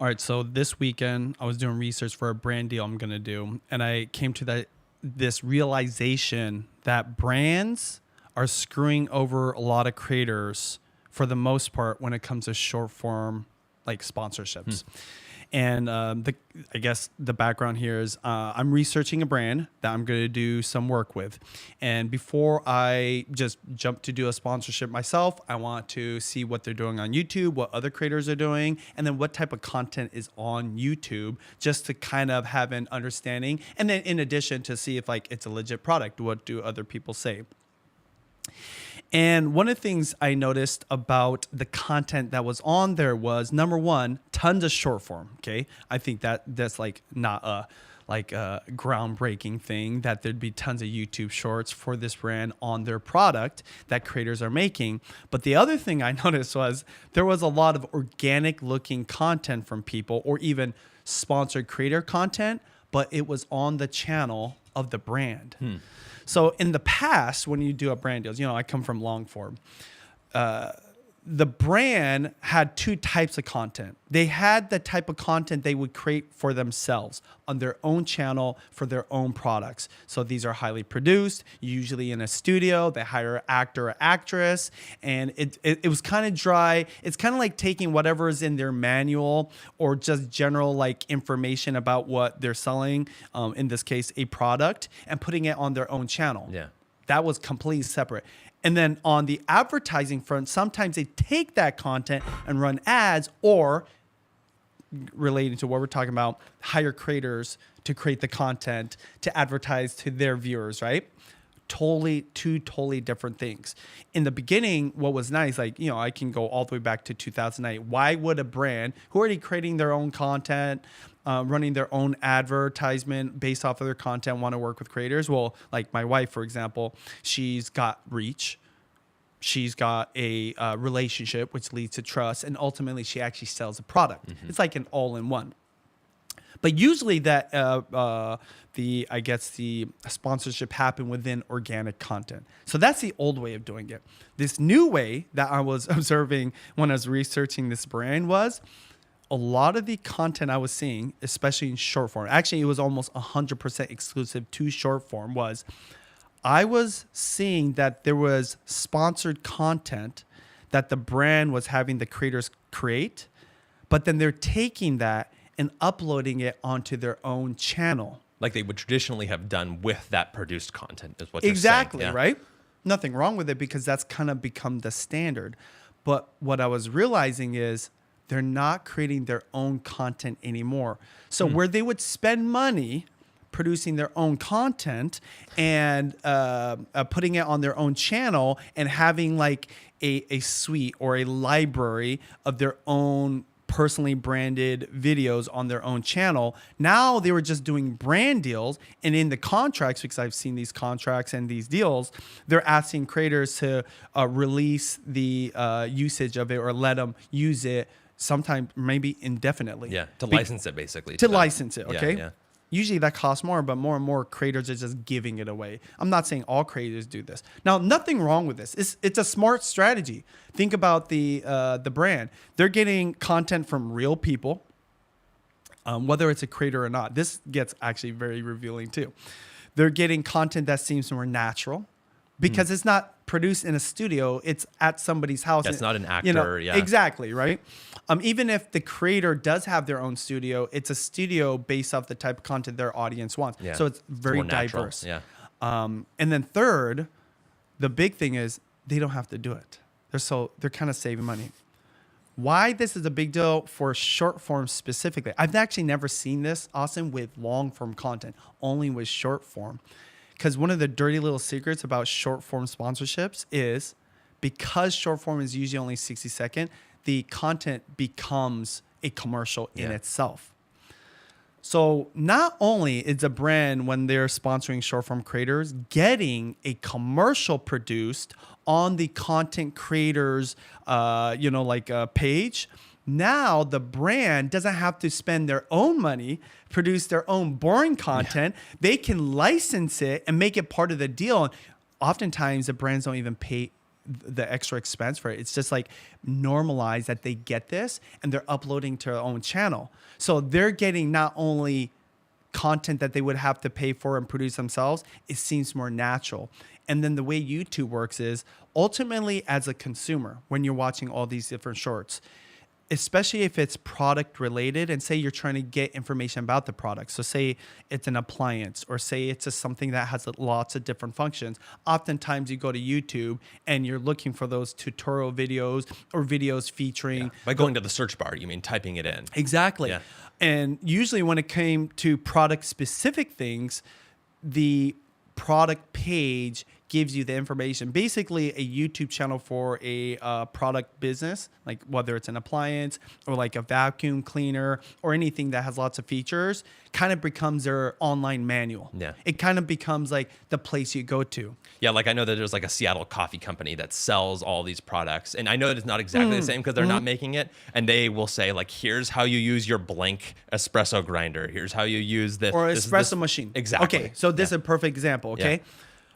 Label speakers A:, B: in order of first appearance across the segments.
A: All right, so this weekend I was doing research for a brand deal I'm gonna do, and I came to this realization that brands are screwing over a lot of creators for the most part when it comes to short form like sponsorships. And I guess the background here is I'm researching a brand that I'm going to do some work with. And before I just jump to do a sponsorship myself, I want to see what they're doing on YouTube, what other creators are doing, and then what type of content is on YouTube, just to kind of have an understanding. And then in addition to see if like it's a legit product, what do other people say? And one of the things I noticed about the content that was on there was, number one, tons of short form. Okay, I think that's like not a groundbreaking thing that there'd be tons of YouTube shorts for this brand on their product that creators are making. But the other thing I noticed was there was a lot of organic looking content from people, or even sponsored creator content, but it was on the channel of the brand. So in the past, when you do a brand deals, I come from long form. The brand had two types of content. They had the type of content they would create for themselves on their own channel for their own products. So these are highly produced, usually in a studio. They hire an actor or actress, and it was kind of dry. It's kind of like taking whatever is in their manual or just general like information about what they're selling, in this case, a product, and putting it on their own channel.
B: Yeah.
A: That was completely separate. And then on the advertising front, sometimes they take that content and run ads, or relating to what we're talking about, hire creators to create the content to advertise to their viewers, right? Two totally different things. In the beginning, what was nice, like, I can go all the way back to 2008. Why would a brand who already creating their own content, running their own advertisement based off of their content, want to work with creators? Well, like my wife, for example, she's got reach. She's got a relationship, which leads to trust. And ultimately, she actually sells a product. It's like an all-in-one. But usually that the sponsorship happened within organic content. So that's the old way of doing it. This new way that I was observing when I was researching this brand was a lot of the content I was seeing, especially in short form. Actually, it was almost 100% exclusive to short form. I was seeing that there was sponsored content that the brand was having the creators create, but then they're taking that and uploading it onto their own channel.
B: Like they would traditionally have done with that produced content is what you're saying.
A: Exactly, right? Nothing wrong with it because that's kind of become the standard. But what I was realizing is they're not creating their own content anymore. So where they would spend money producing their own content and putting it on their own channel and having like a suite or a library of their own personally branded videos on their own channel. Now they were just doing brand deals, and in the contracts, because I've seen these contracts and these deals, they're asking creators to release the usage of it or let them use it sometimes maybe indefinitely.
B: Yeah, to license it basically.
A: To license it, okay?
B: Yeah.
A: Usually that costs more, but more and more creators are just giving it away. I'm not saying all creators do this. Now, nothing wrong with this. It's a smart strategy. Think about the brand. They're getting content from real people, whether it's a creator or not. This gets actually very revealing too. They're getting content that seems more natural because it's not produced in a studio. It's at somebody's house.
B: That's not an actor.
A: Exactly, right? Even if the creator does have their own studio, it's a studio based off the type of content their audience wants.
B: Yeah.
A: So it's very
B: more natural.
A: diverse.
B: Yeah.
A: And then third, the big thing is they don't have to do it. They're kind of saving money. Why this is a big deal for short form specifically? I've actually never seen this, Austin, with long form content, only with short form. Because one of the dirty little secrets about short form sponsorships is because short form is usually only 60 seconds, the content becomes a commercial in itself. So not only is a brand, when they're sponsoring short form creators, getting a commercial produced on the content creators, page, now the brand doesn't have to spend their own money, produce their own boring content. Yeah. They can license it and make it part of the deal. And oftentimes the brands don't even pay the extra expense for it. It's just like normalized that they get this and they're uploading to their own channel. So they're getting not only content that they would have to pay for and produce themselves, it seems more natural. And then the way YouTube works is ultimately as a consumer, when you're watching all these different shorts, especially if it's product related and say you're trying to get information about the product. So say it's an appliance or say it's just something that has lots of different functions. Oftentimes you go to YouTube and you're looking for those tutorial videos or videos featuring.
B: By going to the search bar, you mean typing it in.
A: Exactly.
B: Yeah.
A: And usually when it came to product specific things, the product page gives you the information. Basically, a YouTube channel for a product business, like whether it's an appliance or like a vacuum cleaner or anything that has lots of features, kind of becomes their online manual.
B: Yeah.
A: It kind of becomes like the place you go to.
B: Yeah, like I know that there's like a Seattle coffee company that sells all these products. And I know that it's not exactly the same because they're not making it. And they will say like, here's how you use your blank espresso grinder. Here's how you use this.
A: Or
B: this,
A: espresso machine.
B: Exactly.
A: Okay, so this is a perfect example, okay?
B: Yeah.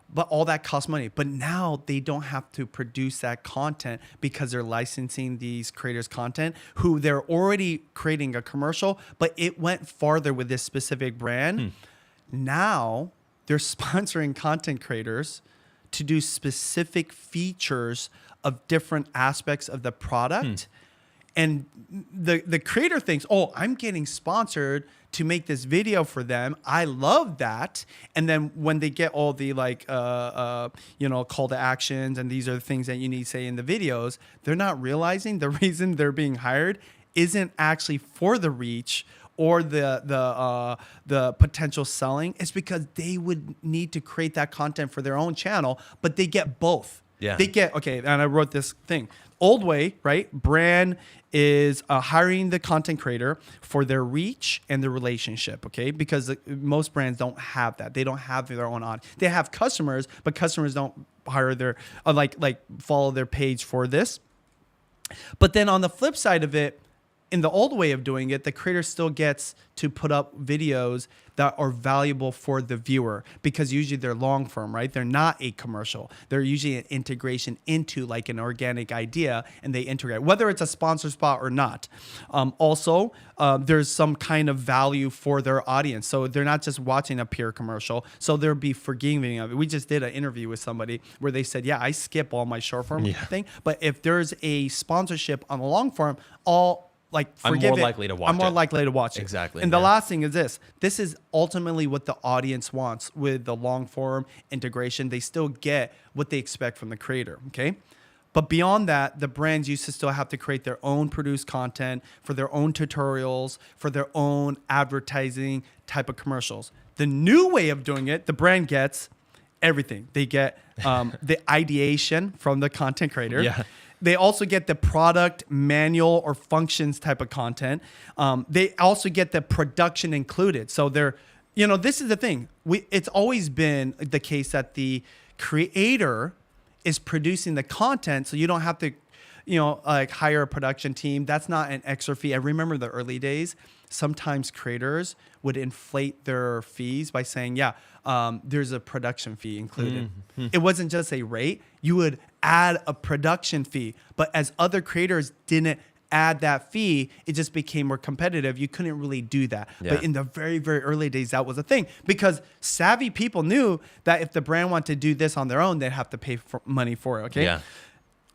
A: But all that costs money. But now they don't have to produce that content because they're licensing these creators' content who they're already creating a commercial, but it went farther with this specific brand. Now they're sponsoring content creators to do specific features of different aspects of the product. And the creator thinks, oh, I'm getting sponsored to make this video for them. I love that. And then when they get all the call to actions and these are the things that you need to say in the videos, they're not realizing the reason they're being hired isn't actually for the reach or the potential selling. It's because they would need to create that content for their own channel, but they get both.
B: Yeah.
A: They get, okay, and I wrote this thing. Old way, right? Brand is hiring the content creator for their reach and the relationship, okay? Because most brands don't have that. They don't have their own audience. They have customers, but customers don't hire their, follow their page for this. But then on the flip side of it, in the old way of doing it, the creator still gets to put up videos that are valuable for the viewer because usually they're long form, right? They're not a commercial. They're usually an integration into like an organic idea and they integrate, whether it's a sponsor spot or not. Also, there's some kind of value for their audience. So they're not just watching a pure commercial. So they'll be forgiving of it. We just did an interview with somebody where they said, yeah, I skip all my short form thing. But if there's a sponsorship on the long form, I'm more likely to watch it.
B: Exactly.
A: And the last thing is this. This is ultimately what the audience wants with the long form integration. They still get what they expect from the creator, okay? But beyond that, the brands used to still have to create their own produced content for their own tutorials, for their own advertising type of commercials. The new way of doing it, the brand gets everything. They get the ideation from the content creator.
B: Yeah.
A: They also get the product manual or functions type of content. They also get the production included. So this is the thing. It's always been the case that the creator is producing the content, so you don't have to, hire a production team. That's not an extra fee. I remember the early days. Sometimes creators would inflate their fees by saying, there's a production fee included. It wasn't just a rate. You would add a production fee. But as other creators didn't add that fee, it just became more competitive. You couldn't really do that.
B: Yeah.
A: But in the very, very early days, that was a thing. Because savvy people knew that if the brand wanted to do this on their own, they'd have to pay money for it, okay?
B: Yeah.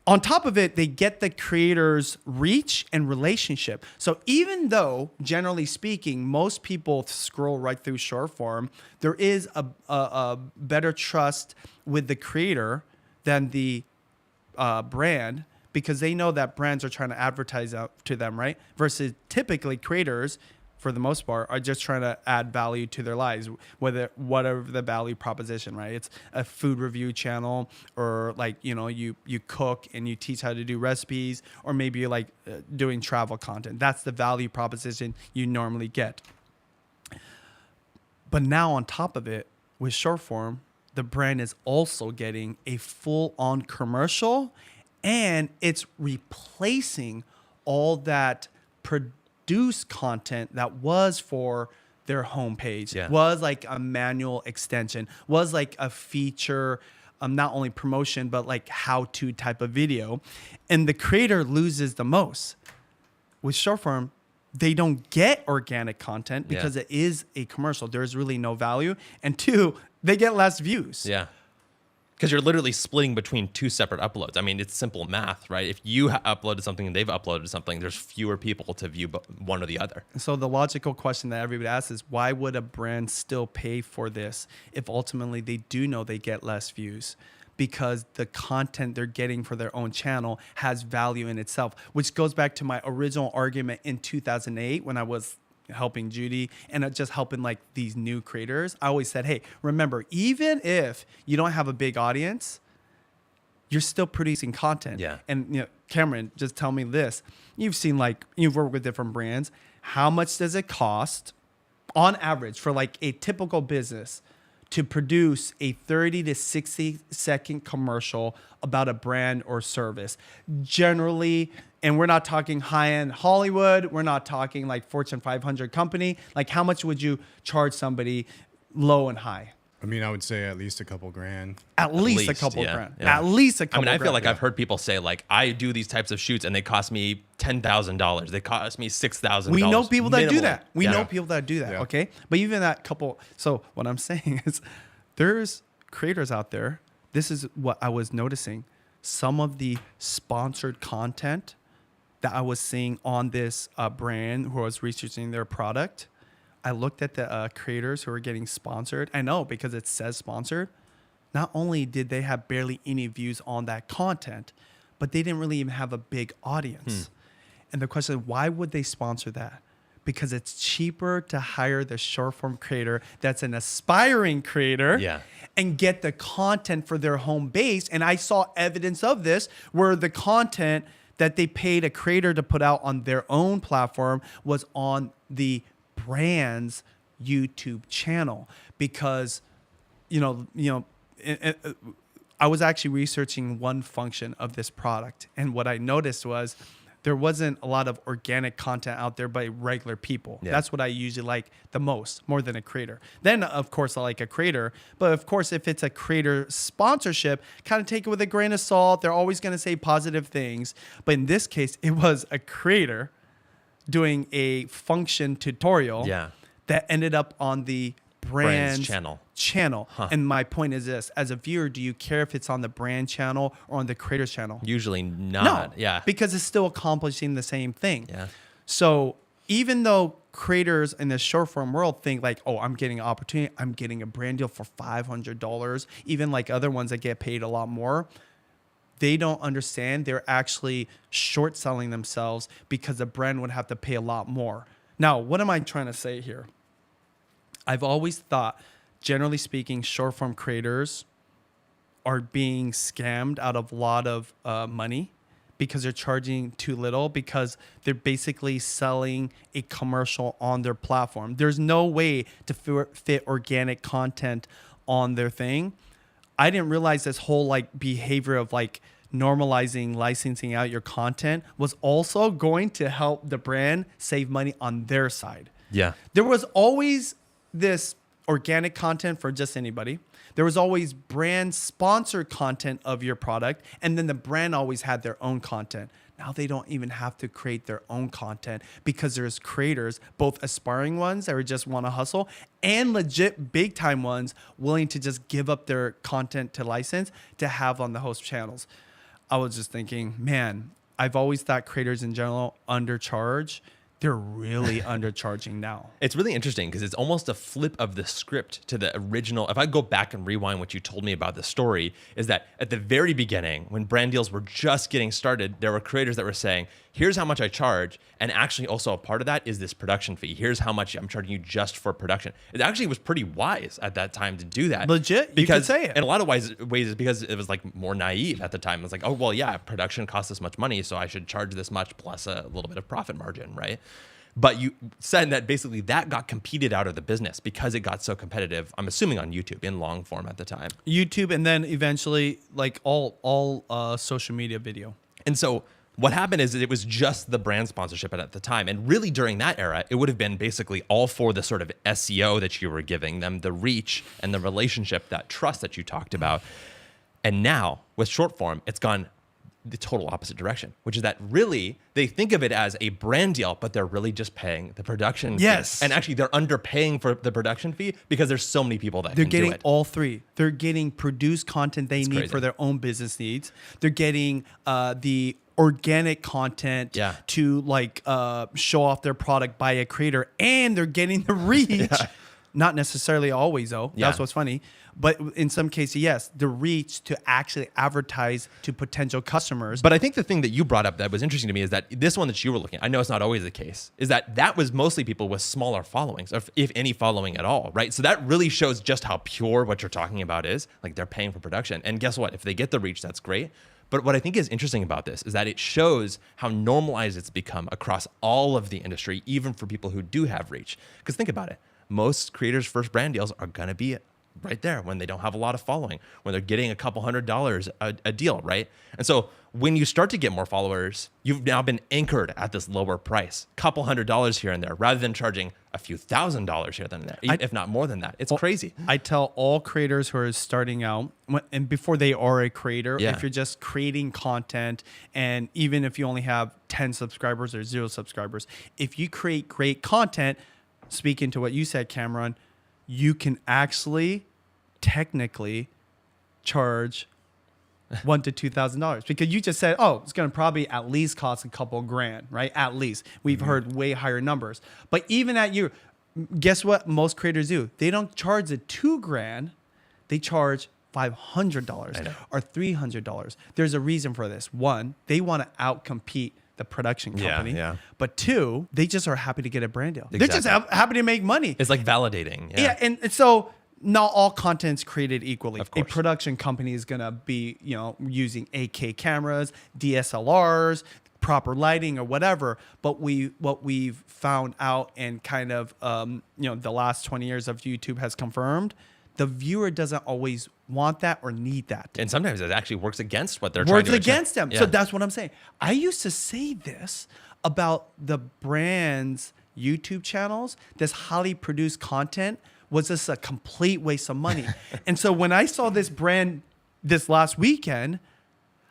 A: On top of it, they get the creator's reach and relationship. So even though, generally speaking, most people scroll right through short form, there is a better trust with the creator than the brand because they know that brands are trying to advertise out to them, right? Versus typically creators, for the most part, are just trying to add value to their lives, whatever the value proposition, right? It's a food review channel, or you cook and you teach how to do recipes, or maybe you're doing travel content. That's the value proposition you normally get. But now on top of it, with short form, the brand is also getting a full-on commercial, and it's replacing all that produce content that was for their homepage, was like a manual extension, was like a feature not only promotion, but like how-to type of video. And the creator loses the most. With short form, they don't get organic content because it is a commercial. There's really no value. And two, they get less views.
B: Yeah. Because you're literally splitting between two separate uploads. I mean, it's simple math, right? If you uploaded something and they've uploaded something, there's fewer people to view one or the other.
A: So the logical question that everybody asks is, why would a brand still pay for this if ultimately they do know they get less views? Because the content they're getting for their own channel has value in itself, which goes back to my original argument in 2008 when I was helping Judy and just helping like these new creators. I always said, hey, remember, even if you don't have a big audience, you're still producing content.
B: Yeah.
A: And Cameron, just tell me this. You've worked with different brands. How much does it cost on average for like a typical business to produce a 30 to 60 second commercial about a brand or service? Generally, and we're not talking high-end Hollywood, we're not talking like Fortune 500 company. Like, how much would you charge somebody low and high?
C: I mean, I would say at least a couple grand.
A: At least a couple grand. At least a couple grand.
B: I feel like I've heard people say, like, I do these types of shoots and they cost me $10,000. They cost me $6,000.
A: We know people that
B: minimum.
A: do that. We know people that do that, okay? But even that couple... So what I'm saying is there's creators out there. This is what I was noticing. Some of the sponsored content that I was seeing on this brand who I was researching their product, I looked at the creators who were getting sponsored. I know because it says sponsored. Not only did they have barely any views on that content, but they didn't really even have a big audience. And the question is, why would they sponsor that? Because it's cheaper to hire the short form creator that's an aspiring creator and get the content for their home base. And I saw evidence of this where the content that they paid a creator to put out on their own platform was on the brand's YouTube channel. Because, I was actually researching one function of this product. And what I noticed was there wasn't a lot of organic content out there by regular people. That's what I usually like the most, more than a creator. Then, of course, I like a creator. But, of course, if it's a creator sponsorship, kind of take it with a grain of salt. They're always going to say positive things. But in this case, it was a creator doing a function tutorial that ended up on the brand's channel. And my point is this: as a viewer, do you care if it's on the brand channel or on the creator's channel?
B: Usually not.
A: No, because it's still accomplishing the same thing. So even though creators in the short form world think like, oh, I'm getting an opportunity, I'm getting a brand deal for $500, even like other ones that get paid a lot more, they don't understand they're actually short selling themselves because the brand would have to pay a lot more. Now, what am I trying to say here? I've always thought, generally speaking, short form creators are being scammed out of a lot of money because they're charging too little, because they're basically selling a commercial on their platform. There's no way to fit organic content on their thing. I didn't realize this whole like behavior of like normalizing licensing out your content was also going to help the brand save money on their side. There was always this organic content for just anybody. There was always brand sponsored content of your product. And then the brand always had their own content. Now they don't even have to create their own content because there's creators, both aspiring ones that just want to hustle and legit big time ones willing to just give up their content to license to have on the host channels. I was just thinking, man, I've always thought creators in general undercharge. They're really undercharging now.
B: It's really interesting because it's almost a flip of the script to the original. If I go back and rewind what you told me about the story, is that at the very beginning, when brand deals were just getting started, there were creators that were saying, here's how much I charge. And actually also a part of that is this production fee. Here's how much I'm charging you just for production. It actually was pretty wise at that time to do that.
A: Legit, you could say it.
B: In a lot of ways is because it was like more naive at the time. It was like, oh, well, yeah, production costs this much money, so I should charge this much plus a little bit of profit margin, right? But you said that basically that got competed out of the business because it got so competitive, I'm assuming on YouTube in long form at the time.
A: YouTube, and then eventually like all social media video.
B: And so what happened is that it was just the brand sponsorship at the time. And really during that era, it would have been basically all for the sort of SEO that you were giving them, the reach and the relationship, that trust that you talked about. And now with short form, it's gone the total opposite direction, which is that really they think of it as a brand deal, but they're really just paying the production fee.
A: Yes.
B: And actually they're underpaying for the production fee because there's so many people that
A: They're
B: can do
A: getting
B: it.
A: all three. They're getting produced content they need
B: crazy.
A: for their own business needs. They're getting the organic content
B: Yeah.
A: to like show off their product by a creator, and they're getting the reach. Not necessarily always though.
B: Yeah.
A: That's what's funny. But in some cases, yes, the reach to actually advertise to potential customers.
B: But I think the thing that you brought up that was interesting to me is that this one that you were looking at, I know it's not always the case, is that was mostly people with smaller followings, if any following at all, right? So that really shows just how pure what you're talking about is. Like they're paying for production. And guess what? If they get the reach, that's great. But what I think is interesting about this is that it shows how normalized it's become across all of the industry, even for people who do have reach. Because think about it. Most creators' first brand deals are going to be right there when they don't have a lot of following, when they're getting a couple $100 a deal, right? And so when you start to get more followers, you've now been anchored at this lower price, couple $100 here and there, rather than charging a few $1,000s here and there, if not more than that. It's crazy.
A: I tell all creators who are starting out, and before they are a creator,
B: Yeah.
A: if you're just creating content, and even if you only have 10 subscribers or 0 subscribers, if you create great content, speaking to what you said, Cameron, you can actually technically charge $1,000 to $2,000 because you just said, oh, it's going to probably at least cost a couple grand, right? At least. We've heard way higher numbers. But even at you, guess what most creators do? They don't charge the $2,000. They charge $500 or $300. There's a reason for this. One, they want to outcompete the production company.
B: Yeah.
A: But two, they just are happy to get a brand deal.
B: Exactly.
A: They're just happy to make money.
B: It's like validating.
A: Yeah, and so not all content's created equally.
B: Of
A: A
B: course.
A: production company is gonna be, using 8K cameras, DSLRs, proper lighting or whatever. But what we've found out and kind of the last 20 years of YouTube has confirmed, the viewer doesn't always want that or need that.
B: And sometimes it actually works against what they're trying
A: Works
B: to achieve.
A: against them.
B: Yeah.
A: So that's what I'm saying. I used to say this about the brand's YouTube channels. This highly produced content was just a complete waste of money. And so when I saw this brand this last weekend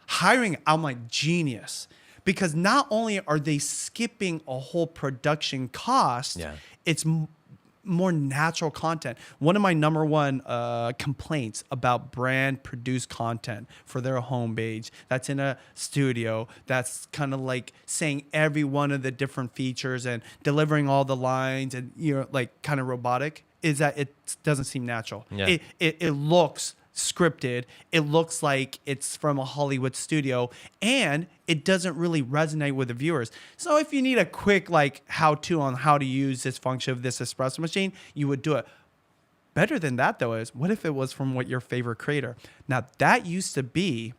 A: hiring, I'm like, genius. Because not only are they skipping a whole production cost,
B: Yeah.
A: it's more natural content. One of my number one complaints about brand produced content for their homepage that's in a studio, that's kind of like saying every one of the different features and delivering all the lines and like kind of robotic, is that it doesn't seem natural.
B: Yeah.
A: It looks scripted. It looks like it's from a Hollywood studio, and it doesn't really resonate with the viewers. So if you need a quick like how-to on how to use this function of this espresso machine, you would do it. Better than that though is, what if it was from your favorite creator? Now that used to be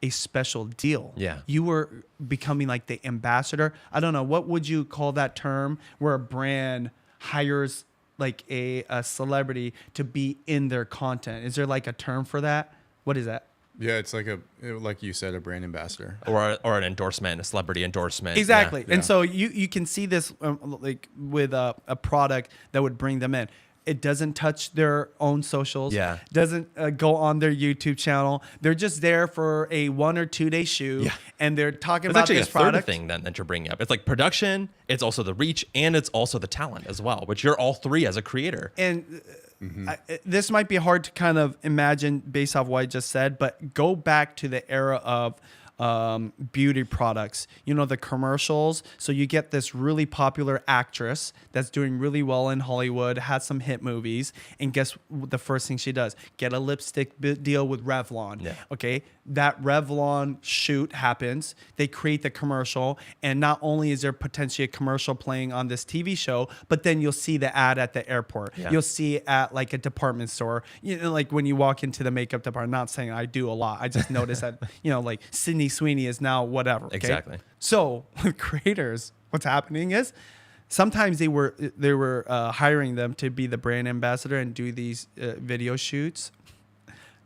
A: a special deal.
B: Yeah.
A: You were becoming like the ambassador. I don't know, what would you call that term where a brand hires like a celebrity to be in their content? Is there like a term for that? What is that?
C: Yeah, it's like you said, a brand ambassador.
B: Or an endorsement, a celebrity endorsement.
A: Exactly.
C: Yeah.
A: And so you can see this like with a product that would bring them in. It doesn't touch their own socials.
B: Yeah.
A: Doesn't go on their YouTube channel. They're just there for a 1 or 2 day shoot.
B: Yeah.
A: And they're talking
B: It's
A: about
B: actually
A: this
B: a third
A: product.
B: thing then that you're bringing up. It's like production, it's also the reach, and it's also the talent as well, which you're all three as a creator.
A: And this might be hard to kind of imagine based off what I just said, but go back to the era of beauty products, the commercials. So you get this really popular actress that's doing really well in Hollywood, has some hit movies, and guess the first thing she does? Get a lipstick deal with Revlon.
B: Yeah.
A: Okay, that Revlon shoot happens. They create the commercial, and not only is there potentially a commercial playing on this TV show, but then you'll see the ad at the airport.
B: Yeah.
A: You'll see it at like a department store. Like when you walk into the makeup department. Not saying I do a lot. I just noticed that like Sydney Sweeney is now whatever. Okay?
B: Exactly.
A: So with creators, what's happening is sometimes they were hiring them to be the brand ambassador and do these video shoots.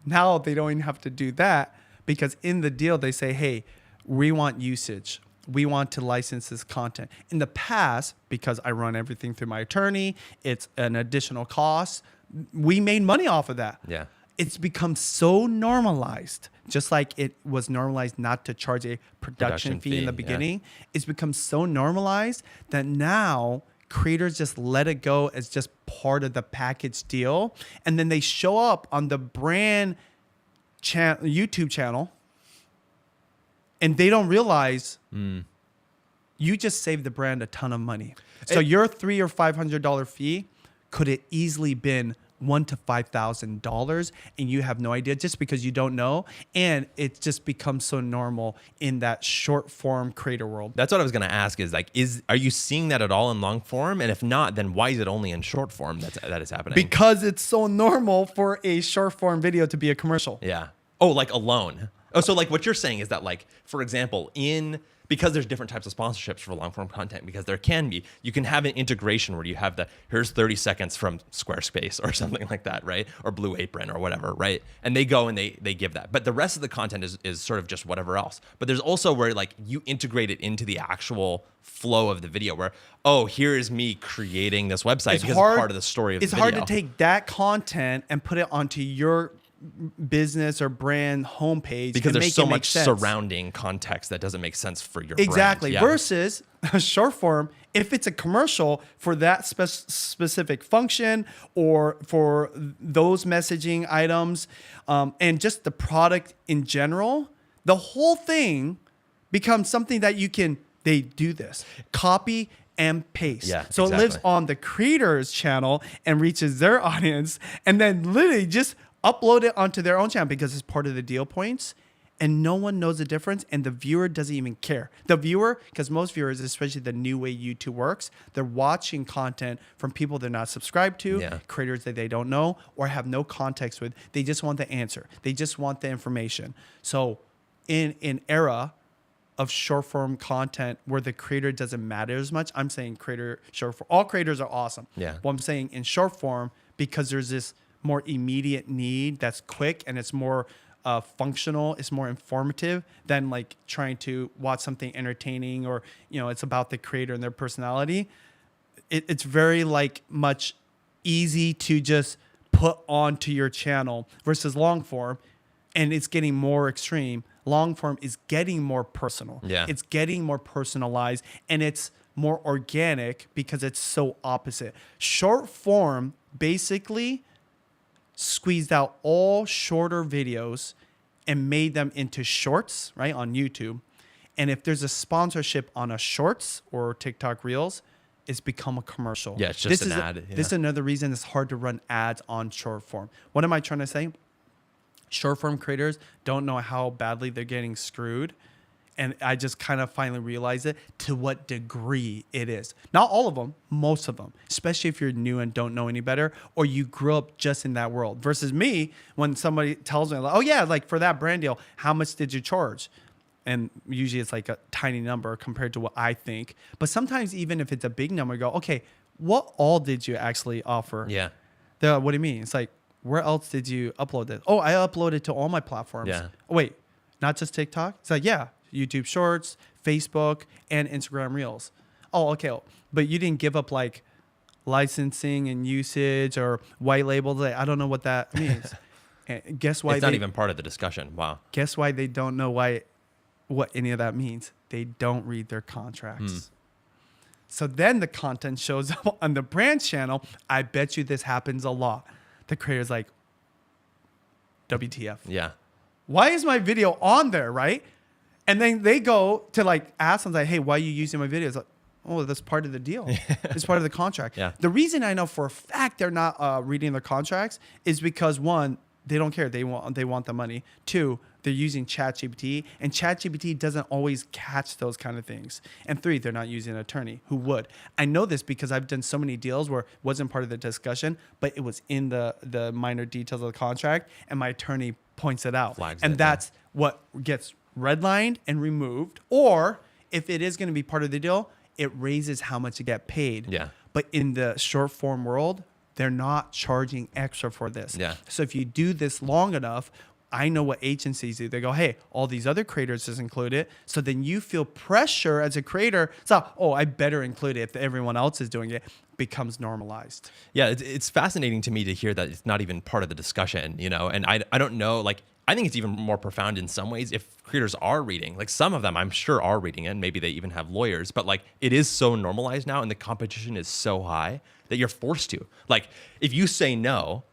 A: Now they don't even have to do that because in the deal they say, hey, we want usage. We want to license this content. In the past, because I run everything through my attorney, it's an additional cost. We made money off of that.
B: Yeah.
A: it's become so normalized, just like it was normalized not to charge a production fee in the beginning. It's become so normalized that now creators just let it go as just part of the package deal. And then they show up on the brand YouTube channel and they don't realize you just saved the brand a ton of money. So your $300 or $500 fee could have easily been $1,000 to $5,000, and you have no idea just because you don't know, and it just becomes so normal in that short form creator world.
B: That's what I was going to ask. Are you seeing that at all in long form? And if not, then why is it only in short form that is happening?
A: Because it's so normal for a short form video to be a commercial.
B: Yeah. Oh, like alone. Oh, so like what you're saying is that, like, for example, because there's different types of sponsorships for long form content, because you can have an integration where you have here's 30 seconds from Squarespace or something like that, right? Or Blue Apron or whatever, right? And they go and they give that. But the rest of the content is sort of just whatever else. But there's also where like you integrate it into the actual flow of the video where, oh, here is me creating this website because it's part of the story of the video.
A: It's hard to take that content and put it onto your business or brand homepage
B: because there's so much surrounding context that doesn't make sense for your brand. Yeah.
A: Versus a short form, if it's a commercial for that specific function or for those messaging items, and just the product in general, the whole thing becomes something that they do this copy and paste.
B: Yeah,
A: so
B: exactly.
A: It lives on the creator's channel and reaches their audience, and then literally just upload it onto their own channel because it's part of the deal points, and no one knows the difference, and the viewer doesn't even care. The viewer, because most viewers, especially the new way YouTube works, they're watching content from people they're not subscribed to, creators that they don't know or have no context with. They just want the answer. They just want the information. So in an era of short form content where the creator doesn't matter as much, I'm saying short form, all creators are awesome.
B: Yeah.
A: Well, I'm saying in short form, because there's this more immediate need that's quick and it's more functional, it's more informative than like trying to watch something entertaining or, it's about the creator and their personality. It's very like much easy to just put onto your channel versus long form, and it's getting more extreme. Long form is getting more personal.
B: Yeah.
A: It's getting more personalized, and it's more organic because it's so opposite. Short form basically squeezed out all shorter videos and made them into shorts, right, on YouTube. And if there's a sponsorship on a shorts or TikTok Reels, it's become a commercial.
B: Yeah, it's just an ad.
A: This is another reason it's hard to run ads on short form. What am I trying to say? Short form creators don't know how badly they're getting screwed. And I just kind of finally realized it, to what degree it is. Not all of them, most of them, especially if you're new and don't know any better, or you grew up just in that world. Versus me, when somebody tells me, like, oh yeah, like for that brand deal, how much did you charge? And usually it's like a tiny number compared to what I think. But sometimes even if it's a big number, I go, okay, what all did you actually offer?
B: Yeah.
A: What do you mean? It's like, where else did you upload it? Oh, I uploaded to all my platforms.
B: Yeah.
A: Oh, wait, not just TikTok? It's like, yeah. YouTube Shorts, Facebook, and Instagram Reels. Oh, okay. But you didn't give up like licensing and usage or white labels. I don't know what that means. And guess why?
B: It's not even part of the discussion. Wow.
A: Guess why they don't know what any of that means? They don't read their contracts. So then the content shows up on the brand channel. I bet you this happens a lot. The creator's like, WTF.
B: Yeah.
A: Why is my video on there, right? And then they go to like ask them like, hey, why are you using my videos? Like, oh, that's part of the deal. It's part of the contract.
B: Yeah.
A: The reason I know for a fact they're not reading their contracts is because, one, they don't care. They want the money. Two, they're using ChatGPT, and ChatGPT doesn't always catch those kind of things. And three, they're not using an attorney who would. I know this because I've done so many deals where it wasn't part of the discussion, but it was in the minor details of the contract, and my attorney points it out.
B: Flags
A: and
B: it,
A: that's what gets redlined and removed. Or if it is going to be part of the deal, it raises how much you get paid.
B: Yeah.
A: But in the short form world, they're not charging extra for this.
B: Yeah.
A: So if you do this long enough, I know what agencies do. They go, hey, all these other creators is included. So then you feel pressure as a creator. So, oh, I better include it if everyone else is doing it. Becomes normalized.
B: Yeah, it's fascinating to me to hear that it's not even part of the discussion, you know, and I don't know, like, I think it's even more profound in some ways if creators are reading. Like, some of them I'm sure are reading it, and maybe they even have lawyers, but like, it is so normalized now and the competition is so high that you're forced to. Like, if you say no,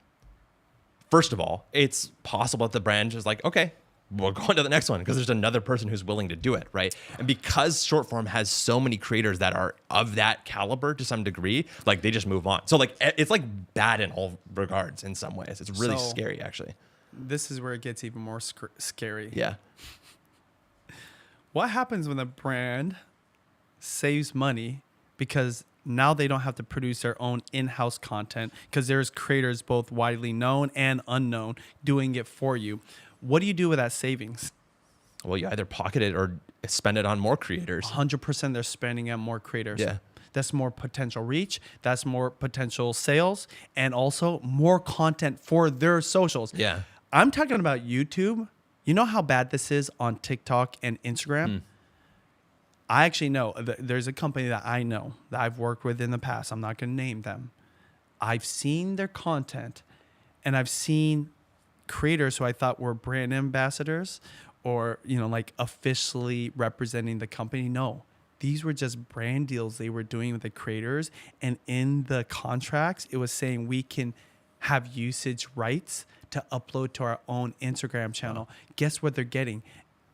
B: first of all, it's possible that the brand is like, okay, we're going to the next one because there's another person who's willing to do it, right? And because short form has so many creators that are of that caliber to some degree, like, they just move on. So like, it's like bad in all regards in some ways. It's really scary, actually.
A: This is where it gets even more scary.
B: Yeah.
A: What happens when a brand saves money because now they don't have to produce their own in-house content because there's creators both widely known and unknown doing it for you? What do you do with that savings?
B: Well, you either pocket it or spend it on more creators.
A: 100% they're spending on more creators.
B: Yeah.
A: That's more potential reach. That's more potential sales and also more content for their socials.
B: Yeah.
A: I'm talking about YouTube. You know how bad this is on TikTok and Instagram? I actually know there's a company that I know that I've worked with in the past. I'm not going to name them. I've seen their content and I've seen creators who I thought were brand ambassadors or, you know, like officially representing the company. No, these were just brand deals they were doing with the creators. And in the contracts, it was saying we can have usage rights to upload to our own Instagram channel. Guess what they're getting?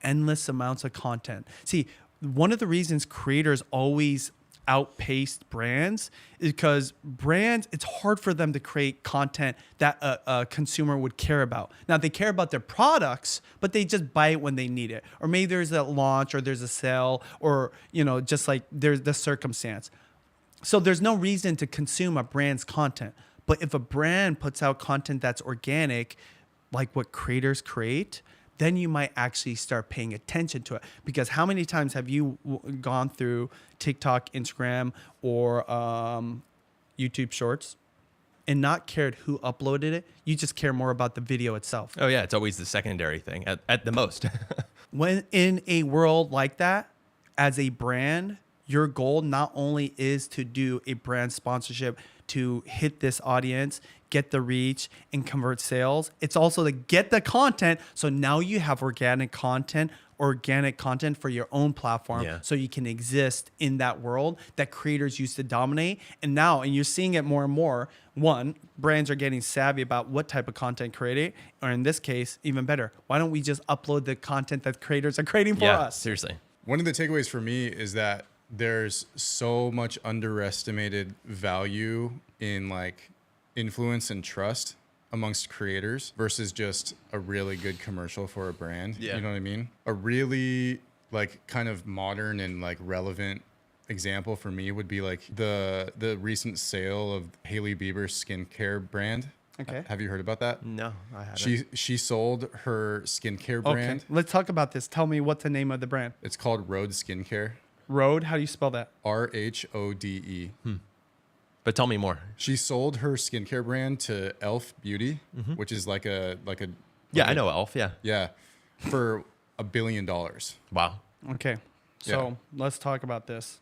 A: Endless amounts of content. See, one of the reasons creators always outpaced brands is because brands, it's hard for them to create content that a consumer would care about. Now, they care about their products, but they just buy it when they need it. Or maybe there's a launch or there's a sale or, you know, just like there's the circumstance. So there's no reason to consume a brand's content. But if a brand puts out content that's organic, like what creators create, then you might actually start paying attention to it. Because how many times have you gone through TikTok, Instagram, or YouTube Shorts and not cared who uploaded it? You just care more about the video itself.
B: Oh, yeah. It's always the secondary thing at the most.
A: When in a world like that, as a brand, your goal not only is to do a brand sponsorship to hit this audience, get the reach, and convert sales. It's also to get the content. So now you have organic content for your own platform.
B: Yeah.
A: So you can exist in that world that creators used to dominate. And you're seeing it more and more. One, brands are getting savvy about what type of content creating, or in this case, even better, why don't we just upload the content that creators are creating for us?
B: Seriously.
C: One of the takeaways for me is that there's so much underestimated value in like influence and trust amongst creators versus just a really good commercial for a brand.
B: Yeah.
C: You know what I mean? A really like kind of modern and like relevant example for me would be like the recent sale of Hailey Bieber's skincare brand.
A: Okay.
C: Have you heard about that?
B: No, I haven't.
C: She sold her skincare brand.
A: Okay. Let's talk about this. Tell me what's the name of the brand.
C: It's called Rhode Skincare.
A: Rhode? How do you spell that?
C: RHODE.
B: But tell me more.
C: She sold her skincare brand to E.L.F. Beauty, which is like a
B: Yeah, I know E.L.F. Yeah.
C: yeah, for $1 billion.
B: Wow.
A: Okay. So let's talk about this.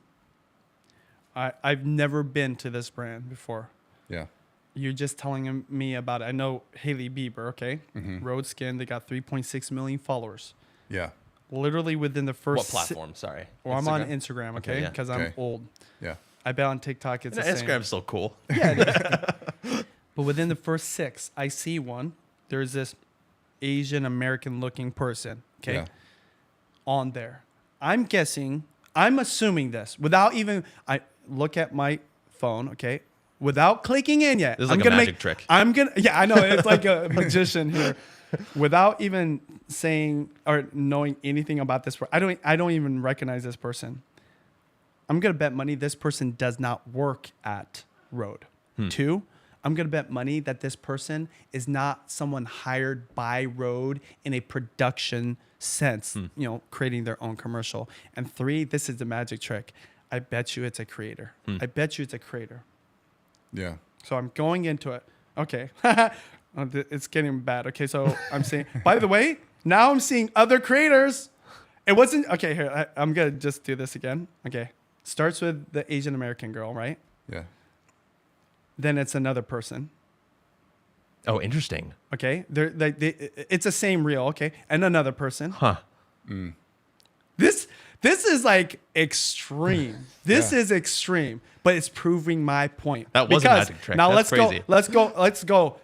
A: I've never been to this brand before.
C: Yeah.
A: You're just telling me about it. I know Hailey Bieber, okay? Rhode Skin, they got 3.6 million followers.
C: Yeah.
A: Literally within the first...
B: What platform? Sorry.
A: Well, I'm on Instagram, okay?
B: yeah.
A: Because
C: Okay.
A: I'm old.
C: Yeah.
A: I bet on TikTok it's the same.
B: Instagram's still cool.
A: But within the first 6, I see one. There's this Asian American looking person, okay?
C: Yeah.
A: On there. I'm assuming this without even... I look at my phone, okay? Without clicking in yet.
B: This is like a magic trick.
A: Yeah, I know. It's like a magician here. Without even saying or knowing anything about this, I don't even recognize this person. I'm gonna bet money this person does not work at Rhode. 2, I'm gonna bet money that this person is not someone hired by Rhode in a production sense, creating their own commercial. And 3, this is the magic trick. I bet you it's a creator. I bet you it's a creator.
C: Yeah.
A: So I'm going into it. Okay. It's getting bad. Okay, so I'm saying, by the way, now I'm seeing other creators. It wasn't, okay, here, I'm going to just do this again. Okay, starts with the Asian American girl, right?
C: Yeah.
A: Then it's another person.
B: Oh, interesting.
A: Okay, it's the same reel, okay? And another person.
B: Huh.
A: This is like extreme. This is extreme, but it's proving my point.
B: That was a magic trick.
A: Now
B: That's crazy.
A: Let's go.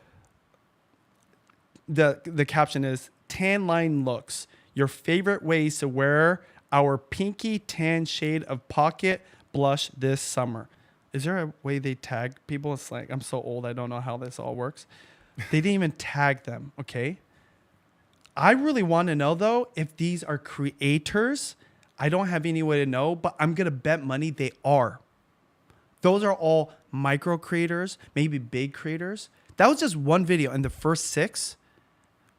A: The caption is tan line looks. Your favorite ways to wear our pinky tan shade of pocket blush this summer. Is there a way they tag people? It's like, I'm so old, I don't know how this all works. They didn't even tag them, okay? I really want to know, though, if these are creators. I don't have any way to know, but I'm going to bet money they are. Those are all micro creators, maybe big creators. That was just one video, and the first 6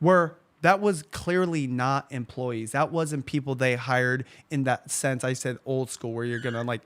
A: were, that was clearly not employees. That wasn't people they hired in that sense. I said old school, where you're going to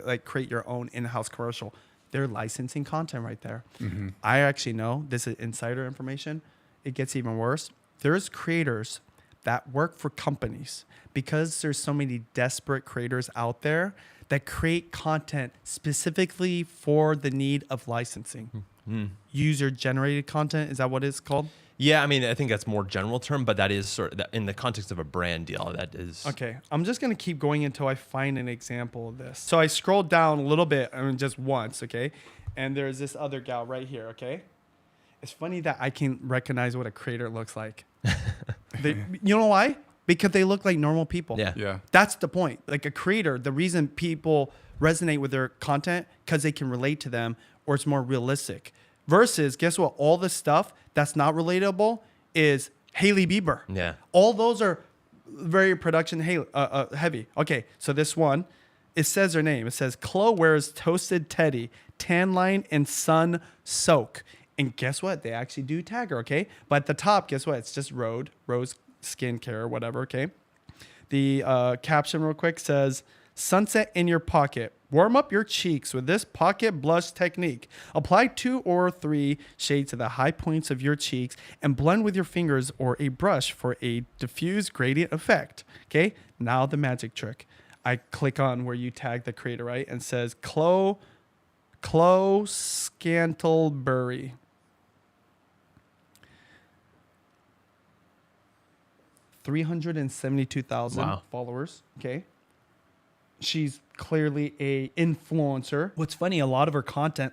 A: like create your own in-house commercial. They're licensing content right there. Mm-hmm. I actually know, this is insider information. It gets even worse. There's creators that work for companies, because there's so many desperate creators out there that create content specifically for the need of licensing. Mm-hmm. User-generated content, is that what it's called?
B: Yeah, I mean, I think that's more general term, but that is sort of in the context of a brand deal. That is
A: okay. I'm just gonna keep going until I find an example of this. So I scrolled down a little bit, I mean, just once, okay, and there's this other gal right here, okay. It's funny that I can recognize what a creator looks like. You know why? Because they look like normal people.
C: Yeah.
A: That's the point. Like a creator, the reason people resonate with their content, because they can relate to them, or it's more realistic. Versus, guess what? All the stuff that's not relatable is Hailey Bieber.
B: Yeah.
A: All those are very production heavy. Okay, so this one, it says her name. It says, Chloe wears toasted teddy, tan line, and sun soak. And guess what? They actually do tag her, okay? But at the top, guess what? It's just Rhode skincare or whatever, okay? The caption real quick says, sunset in your pocket. Warm up your cheeks with this pocket blush technique. Apply 2 or 3 shades to the high points of your cheeks and blend with your fingers or a brush for a diffuse gradient effect. Okay, now the magic trick. I click on where you tag the creator, right? And says Chloe Scantlebury. 372,000 followers. Okay. She's clearly a influencer. What's funny, a lot of her content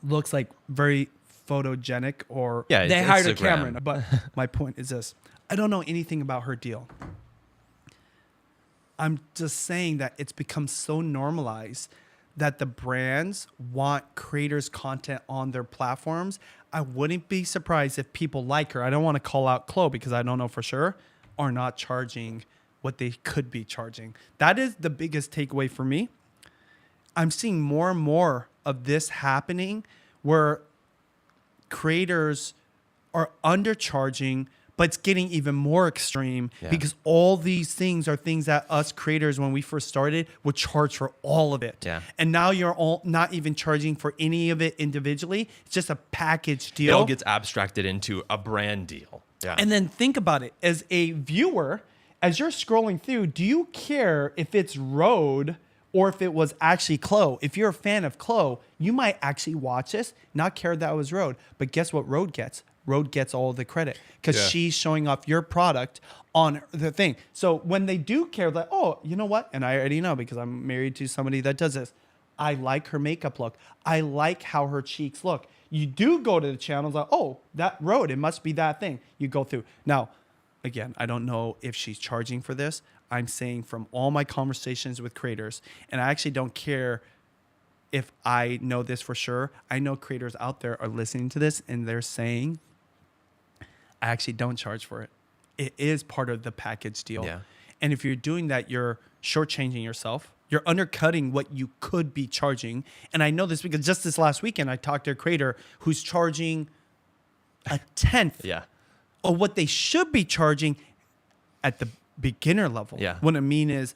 A: looks like very photogenic, or they hired a camera. But my point is this. I don't know anything about her deal. I'm just saying that it's become so normalized that the brands want creators' content on their platforms. I wouldn't be surprised if people like her. I don't want to call out Chloe because I don't know for sure, are not charging what they could be charging. That is the biggest takeaway for me. I'm seeing more and more of this happening where creators are undercharging, but it's getting even more extreme because all these things are things that us creators, when we first started, would charge for all of it.
B: Yeah.
A: And now you're all not even charging for any of it individually. It's just a package deal.
B: It all gets abstracted into a brand deal. Yeah.
A: And then think about it. As a viewer, as you're scrolling through, do you care if it's Rhode or if it was actually Chloe? If you're a fan of Chloe, you might actually watch this, not care that it was Rhode. But guess what Rhode gets? Rhode gets all the credit because she's showing off your product on the thing. So when they do care, like, oh, you know what? And I already know because I'm married to somebody that does this. I like her makeup look. I like how her cheeks look. You do go to the channels like, oh, that Rhode, it must be that thing. You go through. Now, again, I don't know if she's charging for this. I'm saying from all my conversations with creators, and I actually don't care if I know this for sure. I know creators out there are listening to this and they're saying, I actually don't charge for it. It is part of the package deal.
B: Yeah.
A: And if you're doing that, you're shortchanging yourself. You're undercutting what you could be charging. And I know this because just this last weekend, I talked to a creator who's charging a tenth of what they should be charging at the beginner level.
B: Yeah.
A: What I mean is,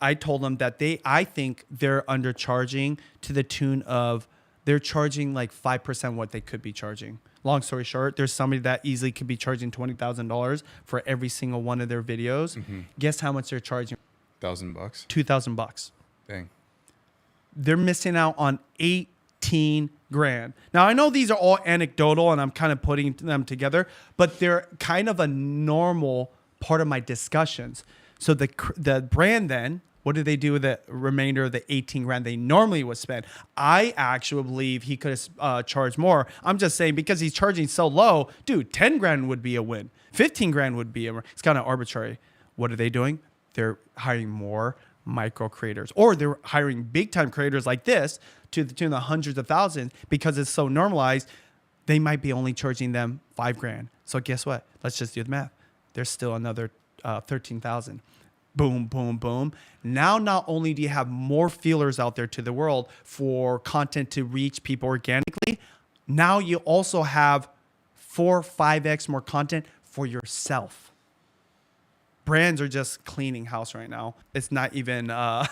A: I told them that I think they're undercharging to the tune of they're charging like 5% what they could be charging. Long story short, there's somebody that easily could be charging $20,000 for every single one of their videos. Guess how much they're charging?
C: $1,000.
A: $2,000.
C: Dang.
A: They're missing out on 18 grand. Now, I know these are all anecdotal and I'm kind of putting them together, but they're kind of a normal part of my discussions. So the brand then, what do they do with the remainder of the 18 grand they normally would spend? I actually believe he could have charged more. I'm just saying because he's charging so low, dude, 10 grand would be a win. 15 grand would be it's kind of arbitrary. What are they doing? They're hiring more micro creators, or they're hiring big time creators like this to the tune of hundreds of thousands because it's so normalized. They might be only charging them 5 grand. So guess what? Let's just do the math. There's still another 13,000. Boom, boom, boom. Now, not only do you have more feelers out there to the world for content to reach people organically, now you also have 4-5x more content for yourself. Brands are just cleaning house right now. It's not even a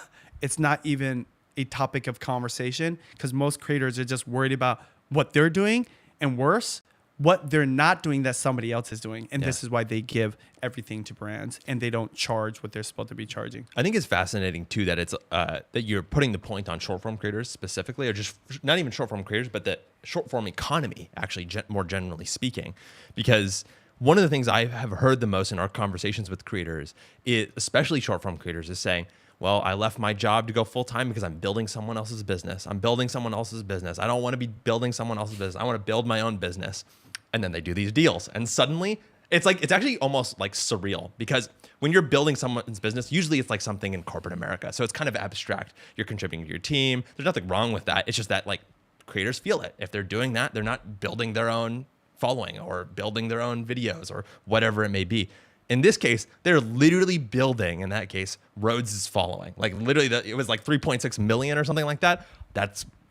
A: topic of conversation because most creators are just worried about what they're doing and worse, what they're not doing that somebody else is doing. And this is why they give everything to brands and they don't charge what they're supposed to be charging.
B: I think it's fascinating too that it's that you're putting the point on short form creators specifically, or just not even short form creators, but the short form economy actually more generally speaking, because one of the things I have heard the most in our conversations with creators, especially short form creators, is saying, well, I left my job to go full time because I'm building someone else's business. I'm building someone else's business. I don't want to be building someone else's business. I want to build my own business. And then they do these deals. And suddenly it's actually almost like surreal, because when you're building someone's business, usually it's like something in corporate America. So it's kind of abstract. You're contributing to your team. There's nothing wrong with that. It's just that like creators feel it. If they're doing that, they're not building their own following or building their own videos or whatever it may be. In this case, they're literally building, in that case, Rhodes' following. Like literally, it was like 3.6 million or something like that.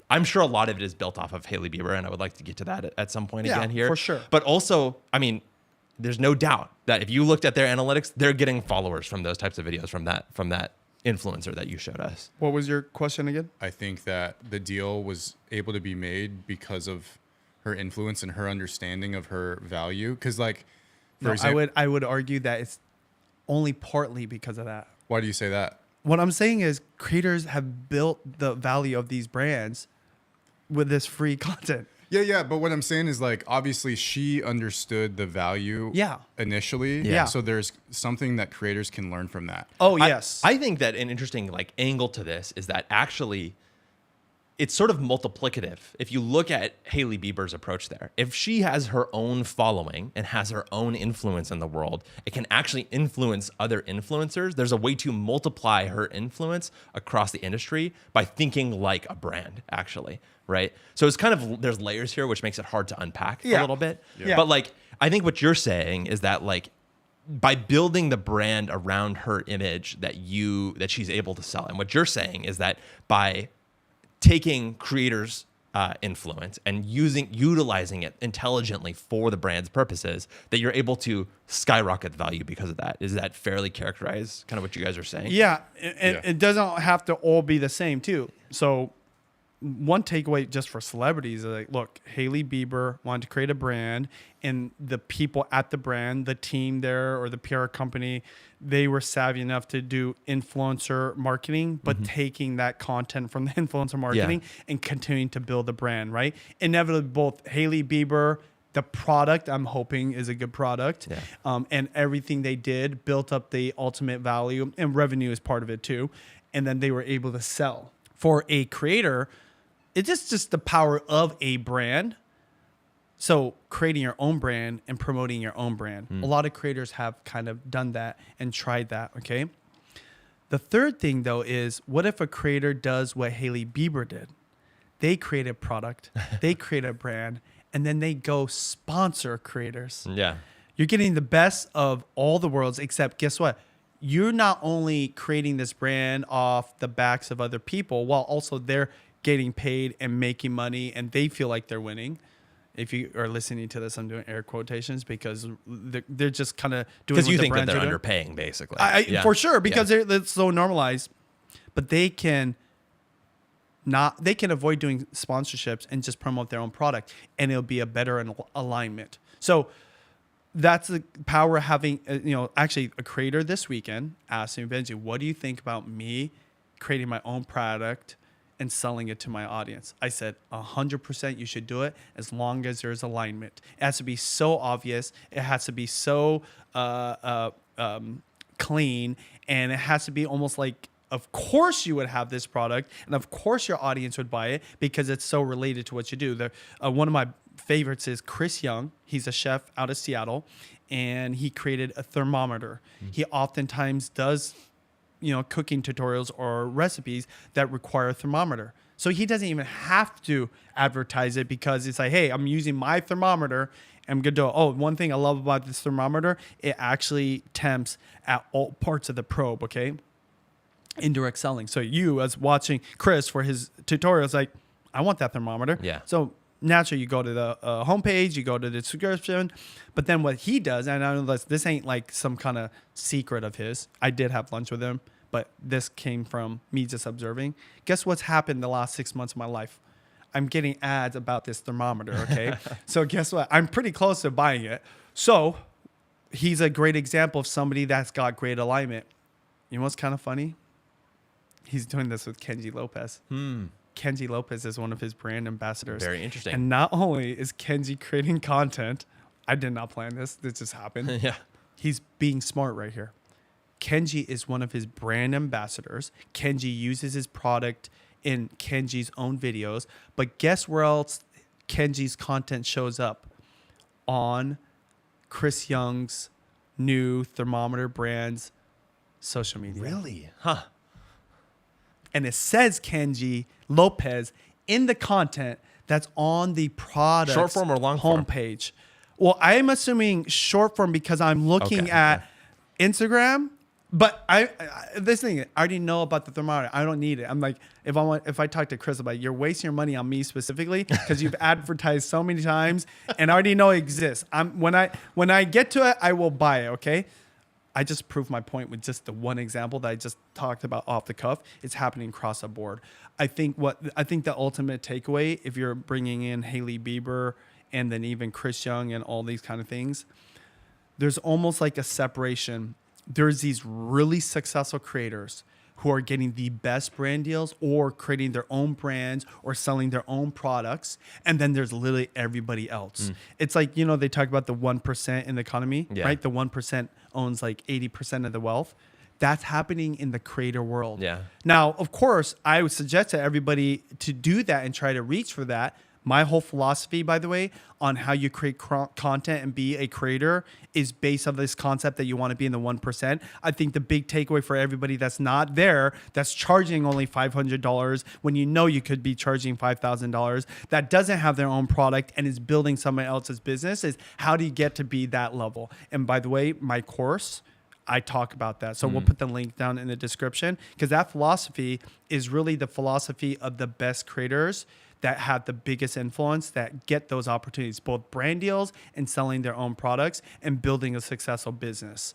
B: I'm sure a lot of it is built off of Hailey Bieber, and I would like to get to that at some point again here.
A: For sure.
B: But also, I mean, there's no doubt that if you looked at their analytics, they're getting followers from those types of videos from that influencer that you showed us.
A: What was your question again?
C: I think that the deal was able to be made because of her influence and her understanding of her value. Because like, for example,
A: I would argue that it's only partly because of that.
C: Why do you say that?
A: What I'm saying is creators have built the value of these brands with this free content.
C: Yeah. But what I'm saying is like, obviously she understood the value initially.
A: Yeah.
C: So there's something that creators can learn from that.
A: Oh, yes.
B: I think that an interesting like angle to this is that actually it's sort of multiplicative. If you look at Hailey Bieber's approach there, if she has her own following and has her own influence in the world, it can actually influence other influencers. There's a way to multiply her influence across the industry by thinking like a brand, actually, right? So it's kind of, there's layers here, which makes it hard to unpack a little bit.
A: Yeah.
B: But like, I think what you're saying is that like, by building the brand around her image that she's able to sell. And what you're saying is that by taking creators' influence and utilizing it intelligently for the brand's purposes, that you're able to skyrocket the value because of that. Is that fairly characterized, kind of what you guys are saying?
A: Yeah, and it doesn't have to all be the same too. So one takeaway just for celebrities is like, look, Hailey Bieber wanted to create a brand, and the people at the brand, the team there or the PR company, they were savvy enough to do influencer marketing, but taking that content from the influencer marketing and continuing to build the brand, right? Inevitably, both Hailey Bieber, the product, I'm hoping is a good product, and everything they did built up the ultimate value, and revenue is part of it too. And then they were able to sell. For a creator, it's just the power of a brand. So creating your own brand and promoting your own brand. A lot of creators have kind of done that and tried that, okay? The third thing, though, is what if a creator does what Hailey Bieber did? They create a product, they create a brand, and then they go sponsor creators.
B: Yeah.
A: You're getting the best of all the worlds, except guess what? You're not only creating this brand off the backs of other people, while also they're getting paid and making money, and they feel like they're winning. If you are listening to this, I'm doing air quotations because they're just kind of doing
B: because
A: what
B: you
A: the
B: think that
A: brands
B: they're
A: are doing.
B: underpaying, basically.
A: For sure, because it's so normalized. But they can they can avoid doing sponsorships and just promote their own product, and it'll be a better alignment. So that's the power of having, actually a creator this weekend asked me, Benji, what do you think about me creating my own product and selling it to my audience? I said, 100% you should do it as long as there's alignment. It has to be so obvious. It has to be so clean, and it has to be almost like, of course you would have this product, and of course your audience would buy it because it's so related to what you do. One of my favorites is Chris Young. He's a chef out of Seattle, and he created a thermometer. He oftentimes does, cooking tutorials or recipes that require a thermometer. So he doesn't even have to advertise it because it's like, hey, I'm using my thermometer. I'm going to do it. Oh, one thing I love about this thermometer, it actually temps at all parts of the probe, okay? Indirect selling. So you, as watching Chris for his tutorials, like, I want that thermometer.
B: Yeah.
A: So naturally, you go to the homepage, you go to the description. But then what he does, and I know this ain't like some kind of secret of his. I did have lunch with him, but this came from me just observing. Guess what's happened the last 6 months of my life? I'm getting ads about this thermometer, okay? So guess what? I'm pretty close to buying it. So he's a great example of somebody that's got great alignment. You know what's kind of funny? He's doing this with Kenji Lopez. Kenji Lopez is one of his brand ambassadors.
B: Very interesting.
A: And not only is Kenji creating content, I did not plan this. This just happened.
B: Yeah.
A: He's being smart right here. Kenji is one of his brand ambassadors. Kenji uses his product in Kenji's own videos. But guess where else Kenji's content shows up? On Chris Young's new thermometer brand's social media.
B: Really? Huh.
A: And it says Kenji Lopez in the content that's on the product
B: Short form or long form?
A: homepage. Well, I'm assuming short form because I'm looking at Instagram. But this thing, I already know about the thermometer. I don't need it. I'm like, if I talk to Chris about, you're wasting your money on me specifically because you've advertised so many times and I already know it exists. When I get to it, I will buy it. Okay. I just proved my point with just the one example that I just talked about off the cuff. It's happening across the board. I think the ultimate takeaway, if you're bringing in Hailey Bieber and then even Chris Young and all these kind of things, there's almost like a separation. There's these really successful creators who are getting the best brand deals or creating their own brands or selling their own products. And then there's literally everybody else. It's like, they talk about the 1% in the economy, right? The 1% owns like 80% of the wealth. That's happening in the creator world.
B: Yeah.
A: Now, of course, I would suggest to everybody to do that and try to reach for that. My whole philosophy, by the way, on how you create content and be a creator is based on this concept that you want to be in the 1%. I think the big takeaway for everybody that's not there, that's charging only $500 when you could be charging $5,000, that doesn't have their own product and is building somebody else's business, is how do you get to be that level? And by the way, my course, I talk about that. So we'll put the link down in the description because that philosophy is really the philosophy of the best creators that have the biggest influence, that get those opportunities, both brand deals and selling their own products and building a successful business.